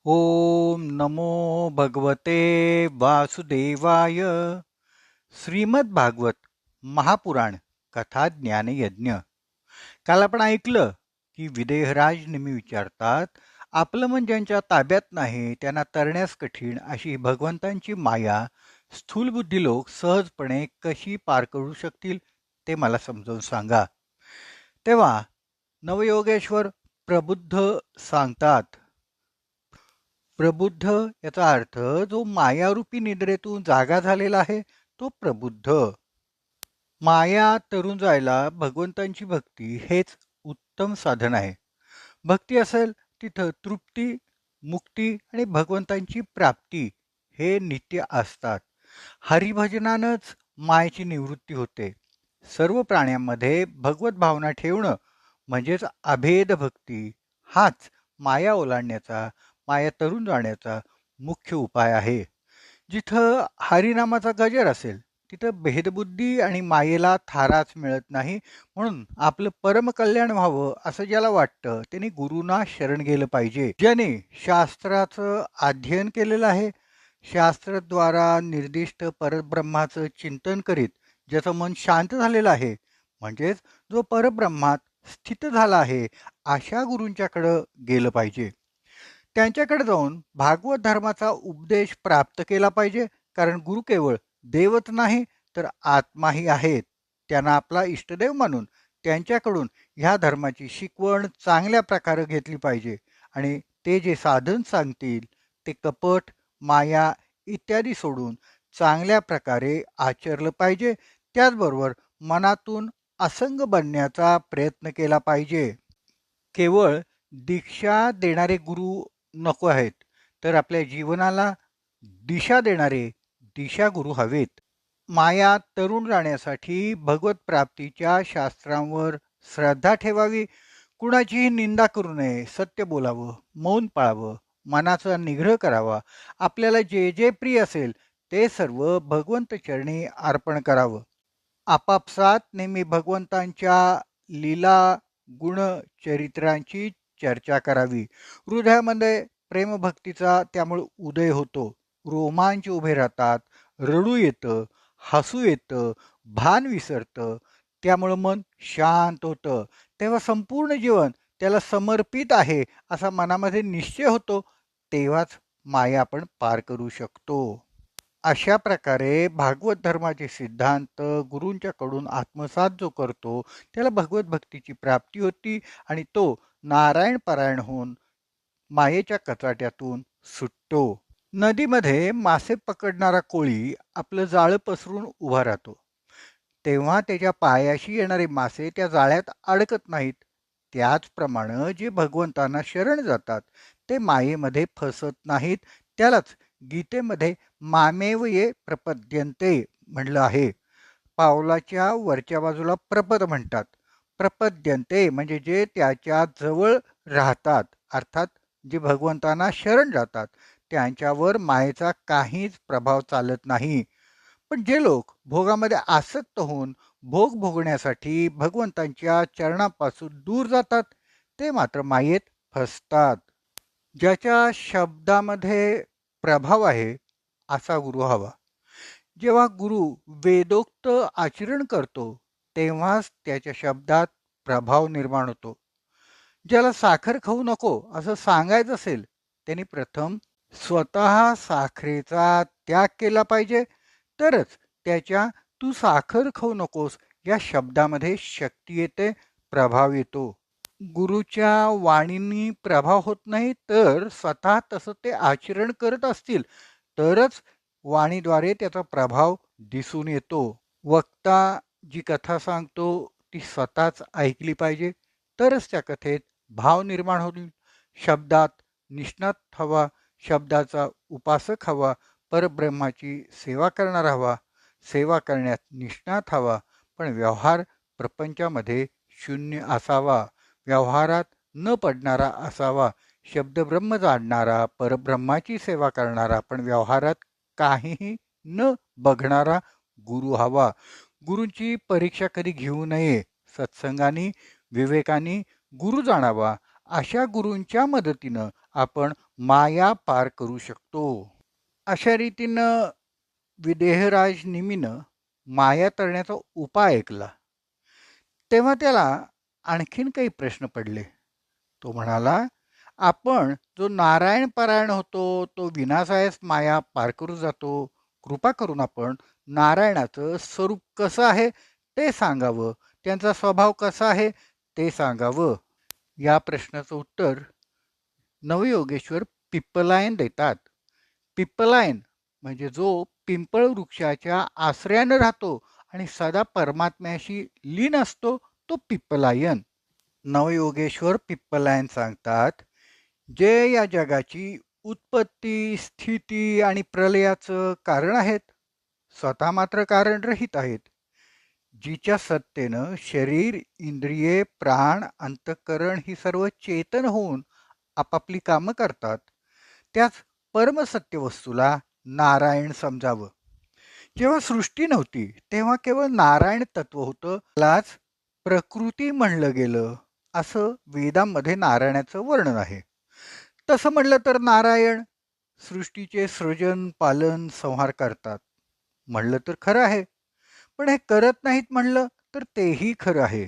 ओम नमो भगवते वासुदेवाय. श्रीमद भागवत महापुराण कथा ज्ञान यज्ञ. काल आपण ऐकलं की विदेहराज नेहमी विचारतात, आपलं मन ज्यांच्या ताब्यात नाही त्यांना तरण्यास कठीण अशी भगवंतांची माया स्थूल बुद्धी लोक सहजपणे कशी पार करू शकतील ते मला समजावून सांगा. तेव्हा नवयोगेश्वर प्रबुद्ध सांगतात, प्रबुद्ध याचा अर्थ जो मायारूपी निद्रेतून जागा झालेला आहे तो प्रबुद्ध. माया तरून जायला भगवंतांची भक्ती हेच उत्तम साधन आहे. भक्ती असेल तिथं तृप्ती, मुक्ती आणि भगवंतांची प्राप्ती हे नित्य असतात. हरिभजनानंच मायेची निवृत्ती होते. सर्व प्राण्यांमध्ये भगवत भावना ठेवणं म्हणजेच अभेद भक्ती हाच माया ओलांडण्याचा, माया तरून जाण्याचा मुख्य उपाय आहे. जिथं हरिनामाचा गजर असेल तिथं भेदबुद्धी आणि मायेला थाराच मिळत नाही. म्हणून आपलं परमकल्याण व्हावं असं ज्याला वाटतं त्यांनी गुरुना शरण गेलं पाहिजे. ज्याने शास्त्राचं अध्ययन केलेलं आहे, शास्त्रद्वारा निर्दिष्ट परब्रह्माचं चिंतन करीत ज्याचं मन शांत झालेलं आहे, म्हणजेच जो परब्रह्मात स्थित झाला आहे, अशा गुरूंच्याकडं गेलं पाहिजे. त्यांच्याकडे जाऊन भागवत धर्माचा उपदेश प्राप्त केला पाहिजे. कारण गुरु केवळ देवच नाही तर आत्माही आहेत. त्यांना आपला इष्टदेव मानून त्यांच्याकडून ह्या धर्माची शिकवण चांगल्या प्रकारे घेतली पाहिजे आणि ते जे साधन सांगतील ते कपट, माया इत्यादी सोडून चांगल्या प्रकारे आचरलं पाहिजे. त्याचबरोबर मनातून असंग बनण्याचा प्रयत्न केला पाहिजे. केवळ दीक्षा देणारे गुरु नको आहेत, तर आपल्या जीवनाला दिशा देणारे दिशागुरू हवेत. माया तरुण राहण्यासाठी भगवत प्राप्तीच्या शास्त्रांवर श्रद्धा ठेवावी. कुणाचीही निंदा करू नये, सत्य बोलावं, मौन पाळावं, मनाचा निग्रह करावा. आपल्याला जे जे प्रिय असेल ते सर्व भगवंत चरणी अर्पण करावं. आपापसात नेहमी भगवंतांच्या लीला, गुण, चरित्रांची चर्चा करावी. हृदयामध्ये प्रेमभक्तीचा त्यामुळे उदय होतो. रोमांच उभे राहतात, रडू येतं, हसू येतं, भान विसरतं. त्यामुळं मन शांत होतं. तेव्हा संपूर्ण जीवन त्याला समर्पित आहे असा मनामध्ये निश्चय होतो. तेव्हाच माया आपण पार करू शकतो. अशा प्रकारे भागवत धर्माचे सिद्धांत गुरूंच्याकडून आत्मसात जो करतो त्याला भगवत भक्तीची प्राप्ती होती आणि तो नारायण पारायण होऊन मायेच्या कचाट्यातून सुटतो. नदीमध्ये मासे पकडणारा कोळी आपलं जाळं पसरून उभा राहतो. तेव्हा त्याच्या पायाशी येणारे मासे त्या जाळ्यात अडकत नाहीत. त्याचप्रमाणे जे भगवंतांना शरण जातात ते मायेमध्ये फसत नाहीत. त्यालाच गीतेमध्ये मामेव ये प्रपद्यन्ते म्हणलं आहे. पावलाच्या वरच्या बाजूला प्रपद म्हणतात. प्रपद्यन्ते म्हणजे जे त्याच्या जवळ राहतात, अर्थात जे भगवंतांना शरण जातात त्यांच्यावर मायेचा काहीच प्रभाव चालत नाही. पण जे लोक भोगामध्ये आसक्त होऊन भोग भोगण्यासाठी भगवंतांच्या चरणापासून दूर जातात ते मात्र मायेत फसतात. ज्याच्या शब्दामध्ये प्रभाव आहे असा गुरु हवा. जेव्हा गुरु वेदोक्त आचरण करतो तेव्हाच त्याच्या शब्दात प्रभाव निर्माण होतो. ज्याला साखर खाऊ नको असं सांगायचं असेल त्यांनी प्रथम स्वतः साखरेचा त्याग केला पाहिजे. तरच त्याच्या तू साखर खाऊ नकोस या शब्दामध्ये शक्ती येते, प्रभाव येतो. गुरुच्या वाणीनी प्रभाव होत नाही तर स्वतः तसं ते आचरण करत असतील तरच वाणीद्वारे त्याचा प्रभाव दिसून येतो. वक्ता जी कथा सांगतो ती स्वतःच ऐकली पाहिजे, तरच त्या कथेत भाव निर्माण होईल. शब्दात निष्णात हवा, शब्दाचा उपासक हवा, परब्रह्माची सेवा करणारा हवा, सेवा करण्यात निष्णात हवा. पण व्यवहार प्रपंचामध्ये शून्य असावा, व्यवहारात न पडणारा असावा. शब्दब्रह्म जाणणारा, परब्रह्माची सेवा करणारा, पण व्यवहारात काहीही न बघणारा गुरु हवा. गुरूंची परीक्षा कधी घेऊ नये. सत्संगाने, विवेकाने गुरु जाणावा. अशा गुरूंच्या मदतीनं आपण माया पार करू शकतो. अशा रीतीनं विदेहराज निमीनं माया तळण्याचा उपाय ऐकला. तेव्हा त्याला आणखीन काही प्रश्न पडले. तो म्हणाला, आपण जो नारायण पारायण होतो तो विनासायास माया पार करू जातो. कृपा करून आपण नारायणाचं स्वरूप कसं आहे ते सांगावं, त्यांचा स्वभाव कसा आहे ते सांगावं. या प्रश्नाचं उत्तर नवयोगेश्वर पिप्पलायन देतात. पिप्पलायन म्हणजे जो पिंपळ वृक्षाच्या आश्रयानं राहतो आणि सदा परमात्म्याशी लीन असतो तो पिप्पलायन. नवयोगेश्वर पिप्पलायन सांगतात, जे या जगाची उत्पत्ती, स्थिती आणि प्रलयाचं कारण आहेत, स्वतः मात्र कारण रहित आहेत. जिच्या सत्तेनं शरीर, इंद्रिये, प्राण, अंतःकरण ही सर्व चेतन होऊन आपापली कामं करतात, त्याच परमसत्य वस्तूला नारायण समजावं. जेव्हा सृष्टी नव्हती तेव्हा केवळ नारायण तत्व होतं. त्यालाच प्रकृती म्हणलं गेलं असं वेदांमध्ये नारायणाचं वर्णन आहे. तसं म्हणलं तर नारायण सृष्टीचे सृजन, पालन, संहार करतात म्हणलं तर खरं आहे. पण हे करत नाहीत म्हणलं तर तेही खरं आहे.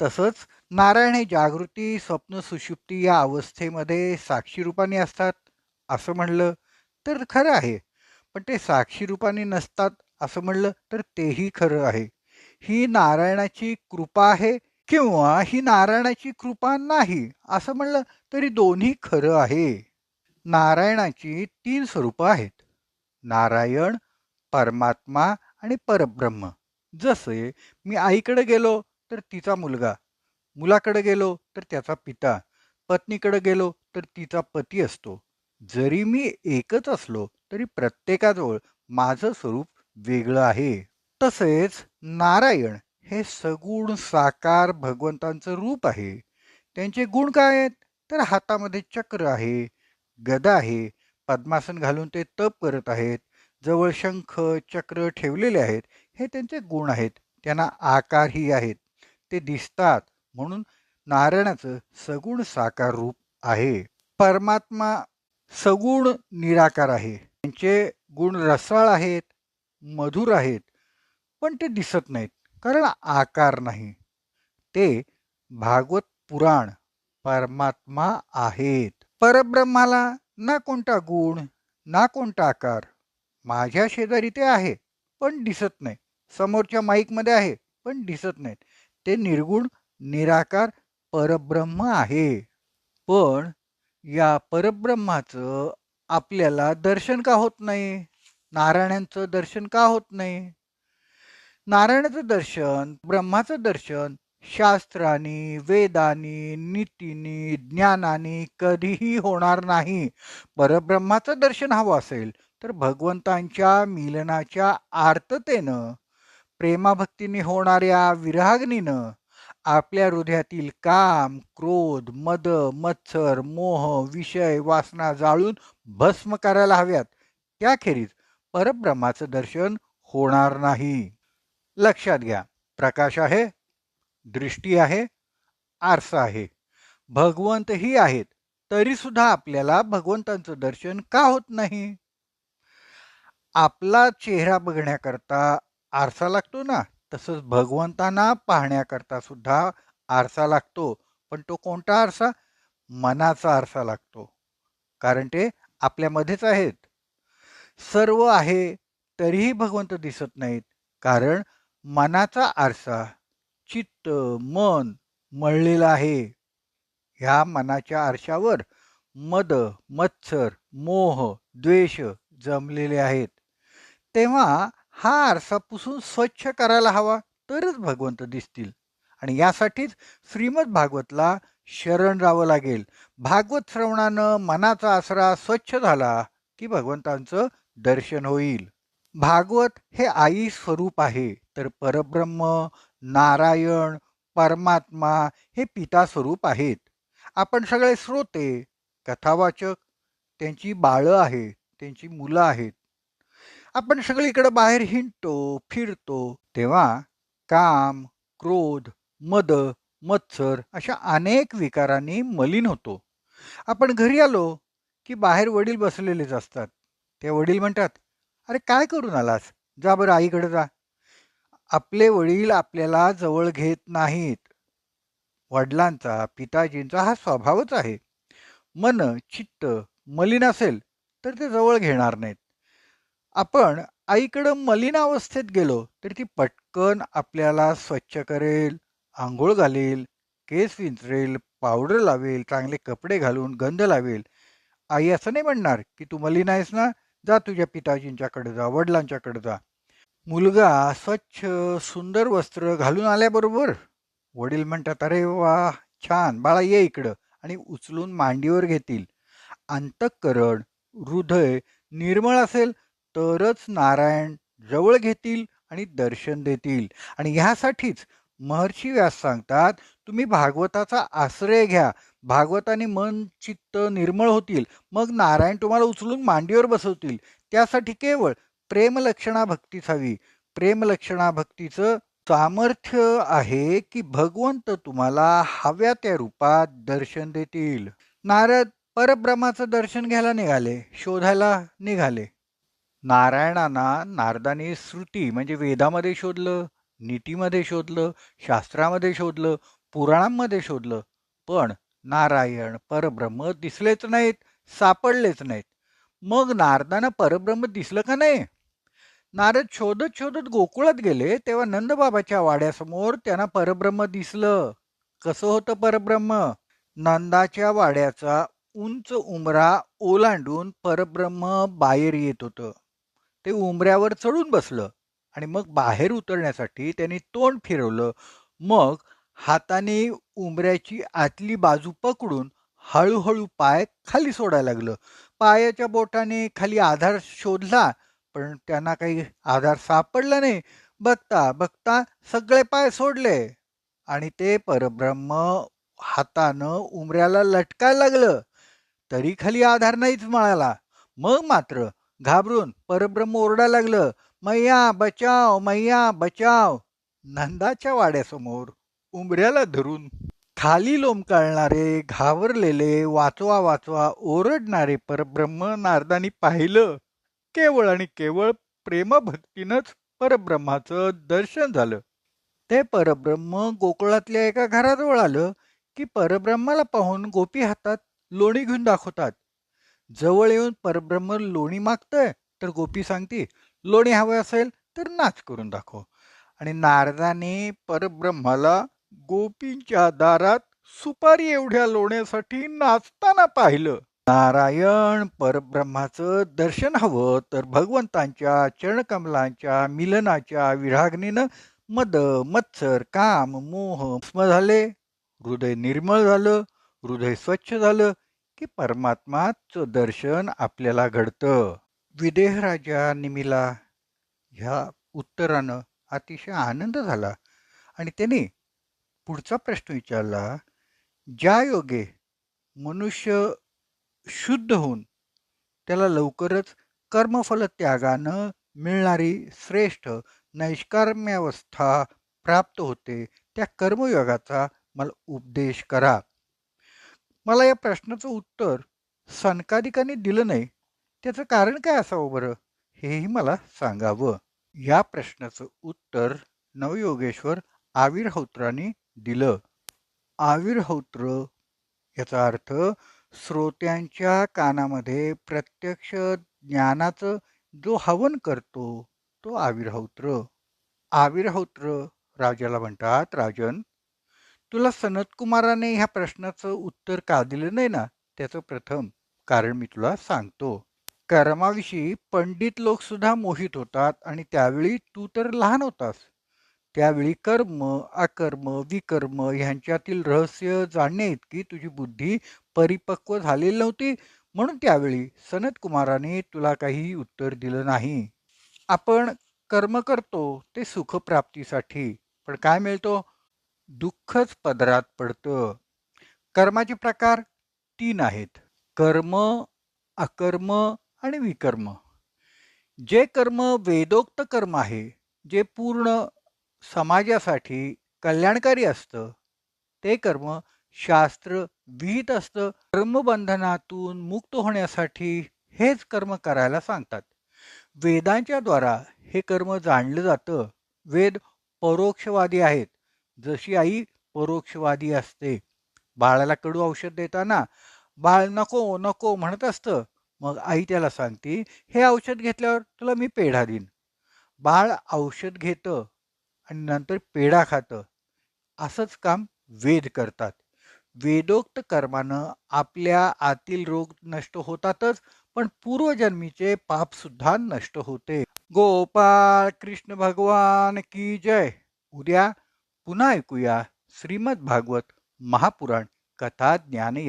तसंच नारायण हे जागृती, स्वप्न, सुषुप्ती या अवस्थेमध्ये साक्षी रूपाने असतात असं म्हणलं तर खरं आहे. पण ते साक्षी रूपाने नसतात असं म्हणलं तर तेही खरं आहे. ही नारायणाची कृपा आहे किंवा ही नारायणाची कृपा नाही असं म्हणलं तरी दोन्ही खरं आहे. नारायणाची 3 स्वरूपं आहेत. नारायण, परमात्मा आणि परब्रह्म. जसे मी आईकडे गेलो तर तिचा मुलगा, मुलाकडे गेलो तर त्याचा पिता, पत्नीकडे गेलो तर तिचा पती असतो. जरी मी एकच असलो तरी प्रत्येकाजवळ माझं स्वरूप वेगळं आहे. तसेच नारायण हे सगुण साकार भगवंतांचं रूप आहे. त्यांचे गुण काय आहेत तर हातामध्ये चक्र आहे, गदा आहे, पद्मासन घालून ते तप करत आहेत, जवळ शंख चक्र ठेवलेले आहेत. हे त्यांचे गुण आहेत. त्यांना आकारही आहेत, ते दिसतात. म्हणून नारायणाचं सगुण साकार रूप आहे. परमात्मा सगुण निराकार आहे. त्यांचे गुण रसाळ आहेत, मधुर आहेत, पण ते दिसत नाहीत कारण आकार नाही. ते भागवत पुराण परमात्मा आहेत. परब्रह्माला ना कोणता गुण ना कोणता आकार. माझ्या शेजारी ते आहे पण दिसत नाही. समोरच्या माईकमध्ये आहे पण दिसत नाहीत. ते निर्गुण निराकार परब्रह्म आहे. पण या परब्रह्माचं आपल्याला दर्शन का होत नाही? नारायणांचं दर्शन का होत नाही? नारायणाचं दर्शन, ब्रह्माचं दर्शन शास्त्रानी, वेदानी, नीतीनी, ज्ञानानी कधीही होणार नाही. परब्रह्माचं दर्शन हवं असेल तर भगवंतांच्या मिलनाच्या आर्ततेनं, प्रेमाभक्तीने होणाऱ्या विराग्नीनं आपल्या हृदयातील काम, क्रोध, मद, मत्सर, मोह, विषय, वासना जाळून भस्म करायला हव्यात. त्याखेरीज परब्रह्माचं दर्शन होणार नाही. लक्षात घ्या, प्रकाश आहे, दृष्टी आहे, आरसा आहे, भगवंतही आहेत, तरी सुद्धा आपल्याला भगवंतांचं दर्शन का होत नाही? आपला चेहरा बघण्याकरता आरसा लागतो ना, तसंच भगवंतांना पाहण्याकरता सुद्धा आरसा लागतो. पण तो कोणता आरसा? मनाचा आरसा लागतो. कारण ते आपल्यामध्येच आहेत. सर्व आहे तरीही भगवंत दिसत नाहीत. कारण मनाचा आरसा, चित्त, मन मळलेलं आहे. ह्या मनाच्या आरशावर मद, मत्सर, मोह, द्वेष जमलेले आहेत. तेव्हा हा आरसा पुसून स्वच्छ करायला हवा तरच भगवंत दिसतील. आणि यासाठीच श्रीमद भागवतला शरण जावं लागेल. भागवत श्रवणानं मनाचा आसरा स्वच्छ झाला की भगवंतांचं दर्शन होईल. भागवत हे आई स्वरूप आहे, तर परब्रह्म, नारायण, परमात्मा हे पिता स्वरूप आहेत. आपण सगळे श्रोते, कथावाचक, त्यांची बाळं आहेत, त्यांची मुलं आहेत. आपण सगळीकडे बाहेर हिंडतो, फिरतो, तेव्हा काम, क्रोध, मद, मत्सर अशा अनेक विकारांनी मलिन होतो. आपण घरी आलो की बाहेर वडील बसलेलेच असतात. ते वडील म्हणतात, "अरे काय करून आलास? जा बरं आईकडे जा." आपले वडील आपल्याला जवळ घेत नाहीत. वडिलांचा, पिताजींचा हा स्वभावच आहे. मन, चित्त मलिन असेल तर ते जवळ घेणार नाहीत. आपण आईकडं मलिन अवस्थेत गेलो तर ती पटकन आपल्याला स्वच्छ करेल, अंघोळ घालेल, केस विंचरेल, पावडर लावेल, चांगले कपडे घालून गंध लावेल. आई असं नाही म्हणणार की तू मलिन आहेस ना, जा तुझ्या पिताजींच्याकडे जा, वडिलांच्याकडे जा. मुलगा स्वच्छ सुंदर वस्त्र घालून आल्याबरोबर वडील म्हणतात, अरे वा, छान बाळा, ये इकडं, आणि उचलून मांडीवर घेतील. अंतःकरण, हृदय निर्मळ असेल तरच नारायण जवळ घेतील आणि दर्शन देतील. आणि ह्यासाठीच महर्षी व्यास सांगतात, तुम्ही भागवताचा आश्रय घ्या. भागवताने मन चित्त निर्मळ होतील, मग नारायण तुम्हाला उचलून मांडीवर बसवतील. त्यासाठी केवळ प्रेमलक्षणा भक्तीच हवी. प्रेमलक्षणा भक्तीचं सामर्थ्य आहे की भगवंत तुम्हाला हव्या त्या रूपात दर्शन देतील. नारद परब्रह्माचं दर्शन घ्यायला निघाले, शोधायला निघाले. नारायणांना नारदाने श्रुती म्हणजे वेदामध्ये शोधलं, नीतीमध्ये शोधलं, शास्त्रामध्ये शोधलं, पुराणांमध्ये शोधलं, पण नारायण परब्रह्म दिसलेच नाहीत, सापडलेच नाहीत. मग नारदांना परब्रह्म दिसलं का नाही? नारद शोधत शोधत गोकुळात गेले तेव्हा नंदबाबाच्या वाड्यासमोर त्यांना परब्रह्म दिसलं. कसं होतं परब्रह्म? नंदाच्या वाड्याचा उंच उमरा ओलांडून परब्रह्म बाहेर येत होतं. ते उमऱ्यावर चढून बसलं आणि मग बाहेर उतरण्यासाठी त्यांनी तोंड फिरवलं. मग हाताने उमऱ्याची आतली बाजू पकडून हळूहळू पाय खाली सोडायला लागलं. पायाच्या बोटाने खाली आधार शोधला, पण त्यांना काही आधार सापडला नाही. बघता बघता सगळे पाय सोडले आणि ते परब्रह्म हातानं उमऱ्याला लटकायला लागलं. तरी खाली आधार नाहीच मिळाला. मग मात्र घाबरून परब्रह्म ओरडायला लागलं, मैया बचाव, मैया बचाव. नंदाच्या वाड्यासमोर उंबऱ्याला धरून खाली लोंबकळणारे, घाबरलेले, वाचवा वाचवा ओरडणारे परब्रह्म नारदांनी पाहिलं. केवळ आणि केवळ प्रेमभक्तीनंच परब्रह्माचं दर्शन झालं. ते परब्रह्म गोकुळातल्या एका घराजवळ आलं की परब्रह्माला पाहून गोपी हातात लोणी घेऊन दाखवतात. जवळ येऊन परब्रह्म लोणी मागतंय तर गोपी सांगते, लोणी हवं असेल तर नाच करून दाखव. आणि नारदाने परब्रह्माला गोपींच्या दारात सुपारी एवढ्या लोण्यासाठी नाचताना पाहिलं. नारायण परब्रह्माचं दर्शन हवं तर भगवंतांच्या चरणकमलांच्या मिलनाच्या विरागनीनं मद, मत्सर, काम, मोह भस्म झाले, हृदय निर्मळ झालं, हृदय स्वच्छ झालं की परमात्माचं दर्शन आपल्याला घडतं. विदेह राजा निमीला ह्या उत्तरानं अतिशय आनंद झाला आणि त्याने पुढचा प्रश्न विचारला, ज्या योगे मनुष्य शुद्ध होऊन त्याला लवकरच कर्मफल त्यागानं मिळणारी श्रेष्ठ नैष्कर्म्यावस्था प्राप्त होते, त्या कर्मयोगाचा मला उपदेश करा. मला या प्रश्नाचं उत्तर सनकादिकांनी दिलं नाही. त्याचं कारण काय असावं बरं, हेही मला सांगावं. या प्रश्नाचं उत्तर नवयोगेश्वर आविर्होत्रांनी दिलं. आविर्होत्र याचा अर्थ श्रोत्यांच्या कानामध्ये प्रत्यक्ष ज्ञानाचं जो हवन करतो तो आविर्होत्र. आविर्होत्र राजाला म्हणतात, राजन, तुला सनतकुमाराने ह्या प्रश्नाचं उत्तर का दिलं नाही ना, त्याचं प्रथम कारण मी तुला सांगतो. कर्माविषयी पंडित लोक सुद्धा मोहित होतात आणि त्यावेळी तू तर लहान होतास. त्यावेळी कर्म, अकर्म, विकर्म ह्यांच्यातील रहस्य जाणण्याइतकी तुझी बुद्धी परिपक्व झालेली नव्हती, म्हणून त्यावेळी सनतकुमाराने तुला काही उत्तर दिलं नाही. आपण कर्म करतो ते सुखप्राप्तीसाठी, पण काय मिळतो? दुःखच पदरात पडतं. कर्माचे प्रकार 3 आहेत: कर्म, अकर्म आणि विकर्म. जे कर्म वेदोक्त कर्म आहे, जे पूर्ण समाजासाठी कल्याणकारी असतं, ते कर्म शास्त्र विहित असतं. कर्मबंधनातून मुक्त होण्यासाठी हेच कर्म करायला सांगतात. वेदांच्या द्वारा हे कर्म जाणलं जातं. वेद परोक्षवादी आहेत. जशी आई परोक्षवादी असते. बाळाला कडू औषध देताना बाळ नको नको म्हणत असतं. मग आई त्याला सांगते, हे औषध घेतल्यावर तुला मी पेढा देईन. बाळ औषध घेतं आणि नंतर पेढा खातं. असंच काम वेद करतात. वेदोक्त कर्मानं आपल्या आतील रोग नष्ट होतातच, पण पूर्वजन्मीचे पाप सुद्धा नष्ट होते. गोपाळ कृष्ण भगवान की जय. उद्या पुन्हा ऐकूया श्रीमद भागवत महापुराण कथा ज्ञान